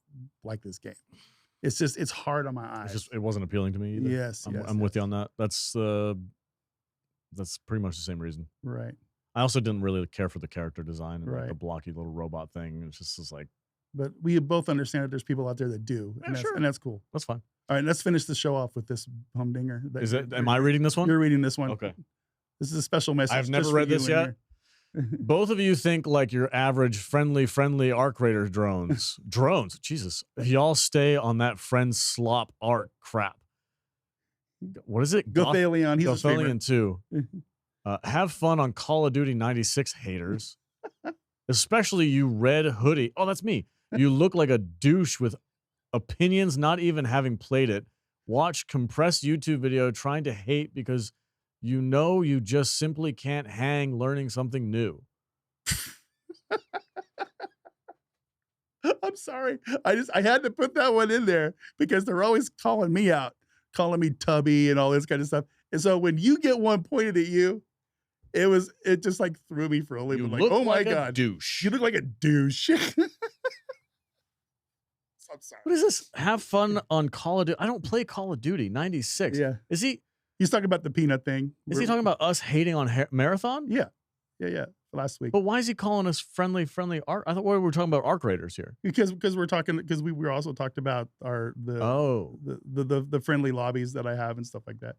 like this game. It's just, it's hard on my eyes. It wasn't appealing to me either. Yes. I'm with you on that. That's pretty much the same reason. Right. I also didn't really care for the character design and the blocky little robot thing. It's just like. But we both understand that there's people out there that do. And that's cool. That's fine. All right, let's finish the show off with this humdinger. Am I reading this one? You're reading this one. Okay. This is a special message. I've never read this yet. Both of you think like your average friendly Arc Raider drones. Jesus. Y'all stay on that friend slop art crap. What is it? Gothalion. He's Gothalion 2. Have fun on Call of Duty 96, haters. Especially you red hoodie. Oh, that's me. You look like a douche with opinions, not even having played it. Watch compressed YouTube video trying to hate because you just simply can't hang learning something new. I'm sorry. I had to put that one in there because they're always calling me out, calling me tubby and all this kind of stuff. And so when you get one pointed at you, it just like threw me for a loop. Like, oh my God, douche. You look like a douche. I'm sorry. What is this? Have fun on Call of Duty. I don't play Call of Duty 96. Yeah. Is he? He's talking about the peanut thing. Is he talking about us hating on Marathon? Yeah. Last week. But why is he calling us friendly Arc? I thought we were talking about Arc Raiders here. Because we were also talked about the friendly lobbies that I have and stuff like that.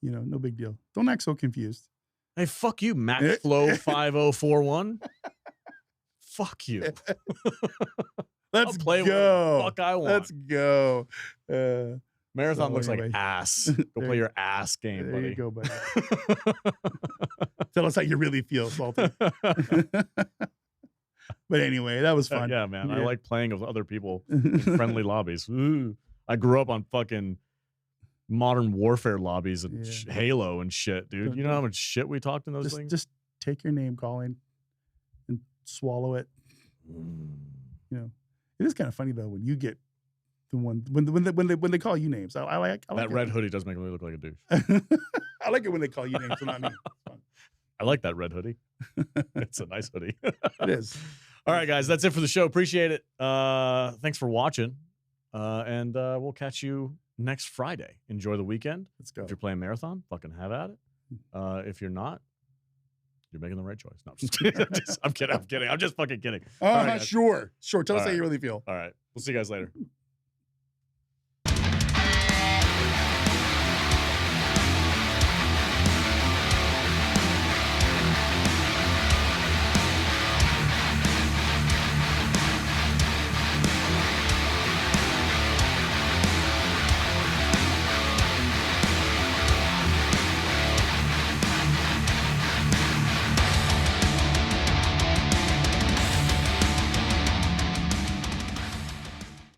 No big deal. Don't act so confused. Hey, fuck you, MacFlow 5041. Fuck you. Let's play go. What the fuck I want. Let's go. Marathon looks like ass. Go play your ass game, buddy. There you go, buddy. Tell us how you really feel, Salty. But anyway, that was fun. Yeah, man. I like playing with other people in friendly lobbies. Ooh. I grew up on fucking Modern Warfare lobbies and Halo and shit, dude. You know how much shit we talked in those things? Just take your name calling and swallow it. It is kind of funny though when you get the one when they call you names. I like that red hoodie does make me look like a douche. I like it when they call you names, so not me. I like that red hoodie. It's a nice hoodie. It is. All right, guys, that's it for the show. Appreciate it. Thanks for watching, and we'll catch you next Friday. Enjoy the weekend. Let's go. If you're playing Marathon, fucking have at it. If you're not, you're making the right choice. No, I'm just kidding. I'm kidding. I'm just fucking kidding. Sure. Tell us how you really feel. All right. We'll see you guys later.